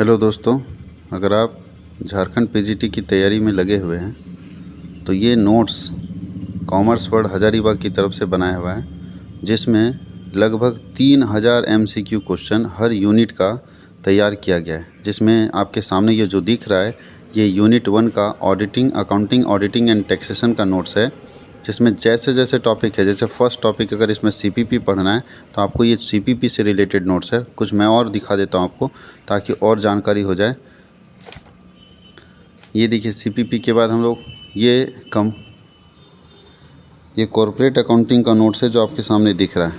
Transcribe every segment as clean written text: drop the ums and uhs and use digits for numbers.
Hello दोस्तों, अगर आप झारखंड पीजीटी की तैयारी में लगे हुए हैं तो ये नोट्स कॉमर्स वर्ड हज़ारीबाग की तरफ से बनाया हुआ है, जिसमें लगभग 3000 एमसीक्यू क्वेश्चन हर यूनिट का तैयार किया गया है। जिसमें आपके सामने ये जो दिख रहा है ये यूनिट 1 का अकाउंटिंग ऑडिटिंग एंड टैक्सेशन का नोट्स है, जिसमें जैसे जैसे टॉपिक है, जैसे फर्स्ट टॉपिक अगर इसमें सीपीपी पढ़ना है तो आपको ये सीपीपी से रिलेटेड नोट्स है। कुछ मैं और दिखा देता हूँ आपको ताकि और जानकारी हो जाए। ये देखिए सीपीपी के बाद हम लोग ये कॉर्पोरेट अकाउंटिंग का नोट्स है जो आपके सामने दिख रहा है।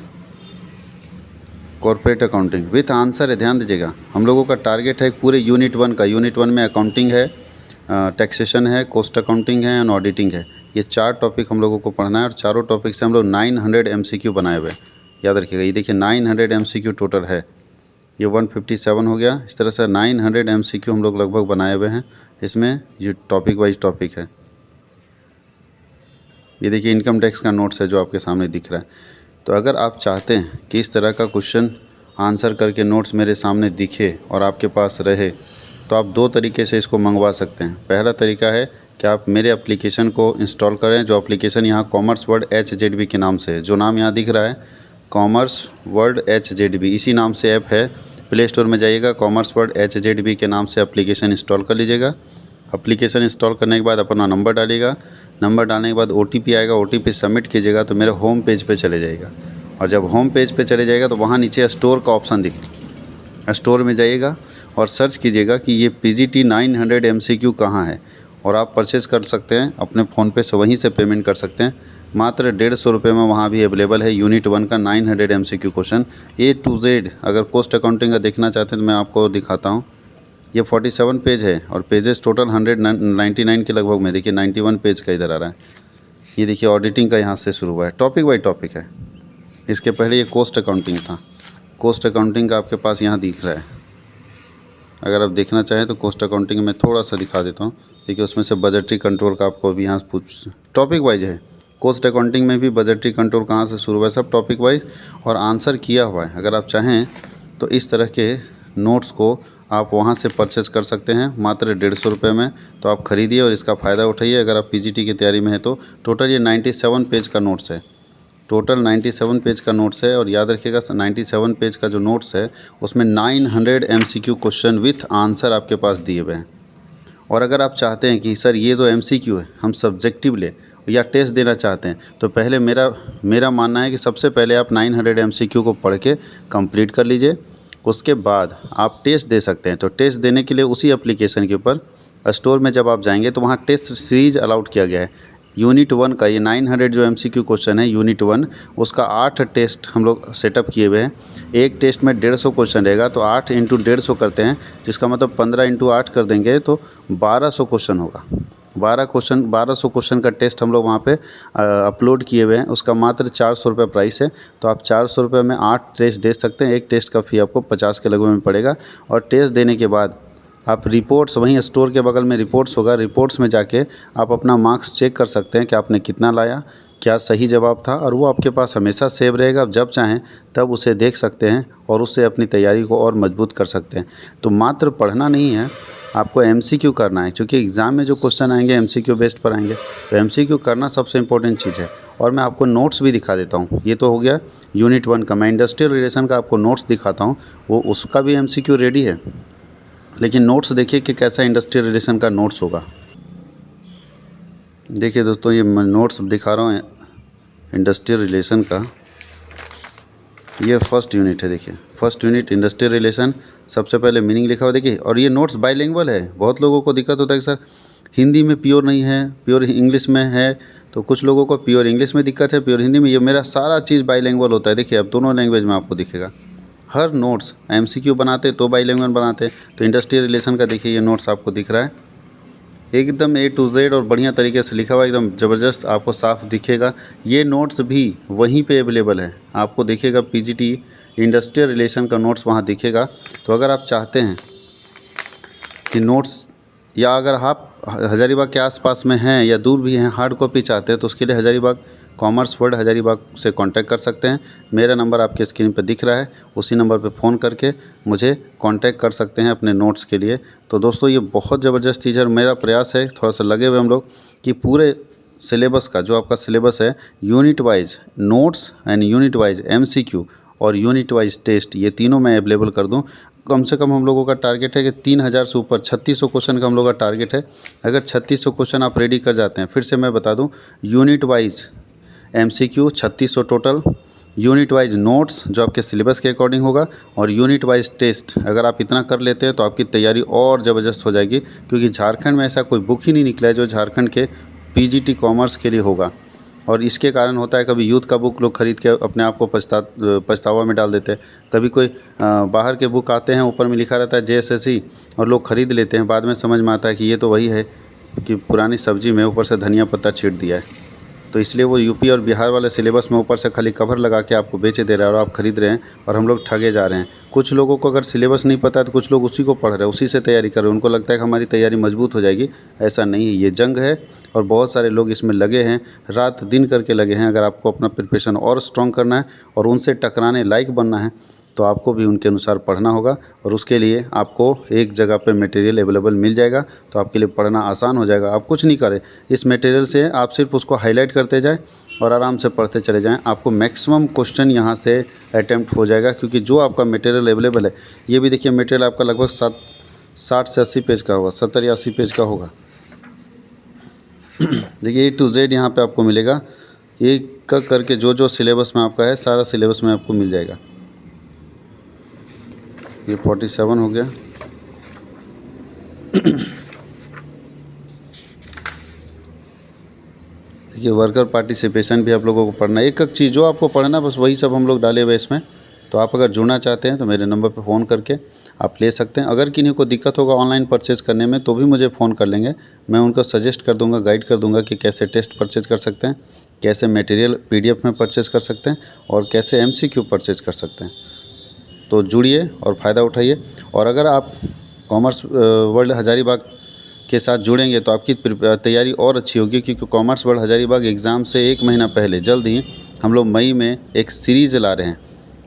कॉर्पोरेट अकाउंटिंग विथ आंसर है, ध्यान दीजिएगा। हम लोगों का टारगेट है पूरे यूनिट 1 का। यूनिट 1 में अकाउंटिंग है, टैक्सेशन है, कॉस्ट अकाउंटिंग है एंड ऑडिटिंग है। ये 4 टॉपिक हम लोगों को पढ़ना है और चारों टॉपिक से हम लोग 900 एमसीक्यू बनाए हुए हैं। याद रखिएगा, ये देखिए 900 एमसीक्यू टोटल है। ये 157 हो गया। इस तरह से 900 एमसीक्यू हम लोग लगभग बनाए हुए हैं। इसमें ये टॉपिक वाइज टॉपिक है। ये देखिए इनकम टैक्स का नोट्स है जो आपके सामने दिख रहा है। तो अगर आप चाहते हैं कि इस तरह का क्वेश्चन आंसर करके नोट्स मेरे सामने दिखे और आपके पास रहे, तो आप 2 तरीके से इसको मंगवा सकते हैं। पहला तरीका है कि आप मेरे एप्लीकेशन को इंस्टॉल करें। जो एप्लीकेशन यहाँ कॉमर्स वर्ड HZB के नाम से है, जो नाम यहाँ दिख रहा है कॉमर्स वर्ड HZB, इसी नाम से ऐप है। प्ले स्टोर में जाइएगा, कॉमर्स वर्ड HZB के नाम से एप्लीकेशन इंस्टॉल कर लीजिएगा। एप्लीकेशन इंस्टॉल करने के बाद अपना नंबर डालिएगा। नंबर डालने के बाद OTP आएगा, OTP सबमिट कीजिएगा तो मेरे होम पेज पे चले जाएगा। और जब होम पेज पे चले जाएगा तो वहाँ नीचे स्टोर का ऑप्शन स्टोर में जाइएगा और सर्च कीजिएगा कि ये PGT 900 MCQ कहाँ है, और आप परचेज़ कर सकते हैं अपने फ़ोन पे से, वहीं से पेमेंट कर सकते हैं। मात्र 150 रुपये में वहाँ भी अवेलेबल है यूनिट 1 का 900 MCQ question A to Z। अगर कॉस्ट अकाउंटिंग का देखना चाहते हैं तो मैं आपको दिखाता हूँ। ये 47 पेज है और पेजेस टोटल 199 के लगभग में। देखिए 91 पेज का इधर आ रहा है। ये देखिए ऑडिटिंग का यहाँ से शुरू हुआ है, टॉपिक बाई टॉपिक है। इसके पहले ये कॉस्ट अकाउंटिंग था। कॉस्ट अकाउंटिंग का आपके पास यहाँ दिख रहा है। अगर आप देखना चाहें तो कॉस्ट अकाउंटिंग में थोड़ा सा दिखा देता हूँ। देखिए उसमें से बजटरी कंट्रोल का आपको अभी यहाँ टॉपिक वाइज है। कॉस्ट अकाउंटिंग में भी बजटरी कंट्रोल कहाँ से शुरू हुआ है, सब टॉपिक वाइज और आंसर किया हुआ है। अगर आप चाहें तो इस तरह के नोट्स को आप वहाँ से परचेज़ कर सकते हैं मात्र 150 रुपये में। तो आप ख़रीदिए और इसका फ़ायदा उठाइए अगर आप PGT की तैयारी में है तो। टोटल ये 97 पेज का नोट्स है। टोटल 97 पेज का नोट्स है। और याद रखिएगा 97 पेज का जो नोट्स है उसमें 900 MCQ क्वेश्चन विथ आंसर आपके पास दिए हुए हैं। और अगर आप चाहते हैं कि सर ये तो MCQ है, हम सब्जेक्टिव ले या टेस्ट देना चाहते हैं, तो पहले मेरा मानना है कि सबसे पहले आप 900 MCQ को पढ़ के कंप्लीट कर लीजिए। उसके बाद आप टेस्ट दे सकते हैं। तो टेस्ट देने के लिए उसी एप्लीकेशन के ऊपर स्टोर में जब आप जाएंगे तो वहाँ टेस्ट सीरीज अलाउड किया गया है। यूनिट 1 का ये 900 जो MCQ क्वेश्चन है यूनिट 1, उसका 8 टेस्ट हम लोग सेटअप किए हुए हैं। एक टेस्ट में 150 क्वेश्चन रहेगा, तो 8 × 150 करते हैं, जिसका मतलब 15 × 8 कर देंगे तो 1200 क्वेश्चन होगा। 1200 क्वेश्चन का टेस्ट हम लोग वहाँ पे अपलोड किए हुए हैं। उसका मात्र 400 रुपये प्राइस है। तो आप 400 रुपये में 8 टेस्ट दे सकते हैं। एक टेस्ट का फ़ी आपको 50 के लगभग में पड़ेगा। और टेस्ट देने के बाद आप रिपोर्ट्स, वहीं स्टोर के बगल में रिपोर्ट्स होगा, रिपोर्ट्स में जाके आप अपना मार्क्स चेक कर सकते हैं कि आपने कितना लाया, क्या सही जवाब था, और वो आपके पास हमेशा सेव रहेगा। आप जब चाहें तब उसे देख सकते हैं और उससे अपनी तैयारी को और मजबूत कर सकते हैं। तो मात्र पढ़ना नहीं है, आपको MCQ करना है, क्योंकि एग्ज़ाम में जो क्वेश्चन आएंगे MCQ बेस्ड पर आएंगे। तो MCQ करना सबसे इम्पोर्टेंट चीज़ है। और मैं आपको नोट्स भी दिखा देता हूँ। ये तो हो गया यूनिट 1 का। मैं इंडस्ट्रियल रिलेशन का आपको नोट्स दिखाता हूँ, वो उसका भी MCQ रेडी है। लेकिन नोट्स देखिए कि कैसा इंडस्ट्रियल रिलेशन का नोट्स होगा। देखिए दोस्तों, ये मैं नोट्स दिखा रहा हूँ इंडस्ट्रियल रिलेशन का। ये फर्स्ट यूनिट है। देखिए फर्स्ट यूनिट इंडस्ट्रियल रिलेशन, सबसे पहले मीनिंग लिखा हुआ देखिए। और ये नोट्स बाइलिंगुअल है। बहुत लोगों को दिक्कत होता है कि सर हिंदी में प्योर नहीं है, प्योर इंग्लिश में है। तो कुछ लोगों को प्योर इंग्लिश में दिक्कत है, प्योर हिंदी में। ये मेरा सारा चीज़ बाइलिंगुअल होता है। देखिए अब दोनों लैंग्वेज में आपको दिखेगा। हर नोट्स MCQ बनाते तो बाइलिंगुअल बनाते। तो इंडस्ट्रियल रिलेशन का देखिए ये नोट्स आपको दिख रहा है, एकदम A to Z और बढ़िया तरीके से लिखा हुआ, एकदम ज़बरदस्त आपको साफ दिखेगा। ये नोट्स भी वहीं पे अवेलेबल है। आपको दिखेगा PGT इंडस्ट्रियल रिलेशन का नोट्स वहाँ दिखेगा। तो अगर आप चाहते हैं कि नोट्स, या अगर आप हज़ारीबाग के आसपास में हैं या दूर भी हैं, हार्ड कॉपी चाहते हैं, तो उसके लिए हज़ारीबाग कॉमर्स वर्ल्ड हज़ारीबाग से कांटेक्ट कर सकते हैं। मेरा नंबर आपके स्क्रीन पर दिख रहा है, उसी नंबर पे फ़ोन करके मुझे कांटेक्ट कर सकते हैं अपने नोट्स के लिए। तो दोस्तों ये बहुत ज़बरदस्त चीज़ है और मेरा प्रयास है, थोड़ा सा लगे हुए हम लोग, कि पूरे सिलेबस का जो आपका सिलेबस है, unit wise notes and unit wise MCQ और यूनिट वाइज टेस्ट, ये तीनों मैं अवेलेबल कर दूं। कम से कम हम लोगों का टारगेट है कि 3000 से ऊपर 3600 क्वेश्चन का हम लोग का टारगेट है। अगर 3600 क्वेश्चन आप रेडी कर जाते हैं, फिर से मैं बता दूं, unit wise MCQ 3600 total, unit wise notes जो आपके सिलेबस के अकॉर्डिंग होगा, और यूनिट वाइज टेस्ट अगर आप इतना कर लेते हैं तो आपकी तैयारी और ज़बरदस्त हो जाएगी। क्योंकि झारखंड में ऐसा कोई बुक ही नहीं निकला है जो झारखंड के PGT कॉमर्स के लिए होगा। और इसके कारण होता है, कभी यूथ का बुक लोग खरीद के अपने आप को पछतावा में डाल देते हैं। कभी कोई बाहर के बुक आते हैं, ऊपर में लिखा रहता है JSSE, और लोग ख़रीद लेते हैं। बाद में समझ में आता है कि ये तो वही है कि पुरानी सब्जी में ऊपर से धनिया पत्ता छींट दिया है। तो इसलिए वो यूपी और बिहार वाले सिलेबस में ऊपर से खाली कवर लगा के आपको बेचे दे रहा है और आप ख़रीद रहे हैं, और हम लोग ठगे जा रहे हैं। कुछ लोगों को अगर सिलेबस नहीं पता है तो कुछ लोग उसी को पढ़ रहे हैं, उसी से तैयारी कर रहे हैं। उनको लगता है कि हमारी तैयारी मजबूत हो जाएगी। ऐसा नहीं है, ये जंग है और बहुत सारे लोग इसमें लगे हैं, रात दिन करके लगे हैं। अगर आपको अपना प्रिपरेशन और स्ट्रॉन्ग करना है और उनसे टकराने लायक बनना है तो आपको भी उनके अनुसार पढ़ना होगा, और उसके लिए आपको एक जगह पे मटेरियल अवेलेबल मिल जाएगा, तो आपके लिए पढ़ना आसान हो जाएगा। आप कुछ नहीं करें, इस मटेरियल से आप सिर्फ उसको हाईलाइट करते जाएं और आराम से पढ़ते चले जाएं। आपको मैक्सिमम क्वेश्चन यहाँ से अटैम्प्ट हो जाएगा, क्योंकि जो आपका मटेरियल अवेलेबल है, ये भी देखिए मटेरियल आपका लगभग 60 से 80 पेज का होगा, 70 या 80 पेज का होगा। देखिए A to Z यहाँ पे आपको मिलेगा, एक का करके जो सिलेबस में आपका है, सारा सिलेबस में आपको मिल जाएगा। ये 47 हो गया। देखिए वर्कर पार्टिसिपेशन भी आप लोगों को पढ़ना है। एक एक चीज़ जो आपको पढ़ना, बस वही सब हम लोग डाले हुए इसमें। तो आप अगर जुड़ना चाहते हैं तो मेरे नंबर पे फ़ोन करके आप ले सकते हैं। अगर किन्हीं को दिक्कत होगा ऑनलाइन परचेज़ करने में तो भी मुझे फ़ोन कर लेंगे, मैं उनको सजेस्ट कर दूंगा, गाइड कर दूंगा कि कैसे टेस्ट परचेज़ कर सकते हैं, कैसे मटेरियल PDF में परचेज़ कर सकते हैं, और कैसे MCQ परचेज़ कर सकते हैं। तो जुड़िए और फ़ायदा उठाइए। और अगर आप कॉमर्स वर्ल्ड हज़ारीबाग के साथ जुड़ेंगे तो आपकी तैयारी और अच्छी होगी, क्योंकि कॉमर्स वर्ल्ड हज़ारीबाग एग्ज़ाम से 1 महीना पहले जल्द ही हम लोग मई में एक सीरीज़ ला रहे हैं।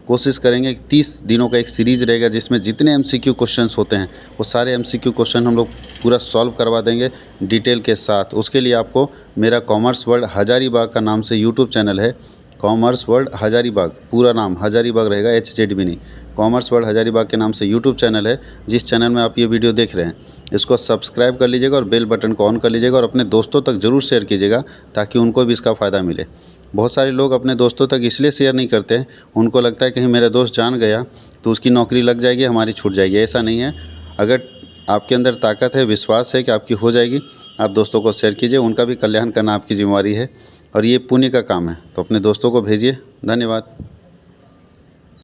कोशिश करेंगे 30 दिनों का एक सीरीज़ रहेगा, जिसमें जितने MCQ क्वेश्चंस होते हैं वो सारे MCQ क्वेश्चन हम लोग पूरा सॉल्व करवा देंगे डिटेल के साथ। उसके लिए आपको मेरा कॉमर्स वर्ल्ड हज़ारीबाग का नाम से यूट्यूब चैनल है, कॉमर्स वर्ल्ड हज़ारीबाग, पूरा नाम हज़ारीबाग रहेगा, HZ भी नहीं, कॉमर्स वर्ल्ड हज़ारीबाग के नाम से यूट्यूब चैनल है। जिस चैनल में आप ये वीडियो देख रहे हैं, इसको सब्सक्राइब कर लीजिएगा और बेल बटन को ऑन कर लीजिएगा, और अपने दोस्तों तक ज़रूर शेयर कीजिएगा ताकि उनको भी इसका फ़ायदा मिले। बहुत सारे लोग अपने दोस्तों तक इसलिए शेयर नहीं करते हैं, उनको लगता है कहीं मेरा दोस्त जान गया तो उसकी नौकरी लग जाएगी, हमारी छूट जाएगी। ऐसा नहीं है। अगर आपके अंदर ताकत है, विश्वास है कि आपकी हो जाएगी, आप दोस्तों को शेयर कीजिए। उनका भी कल्याण करना आपकी जिम्मेवारी है और ये पुण्य का काम है, तो अपने दोस्तों को भेजिए। धन्यवाद।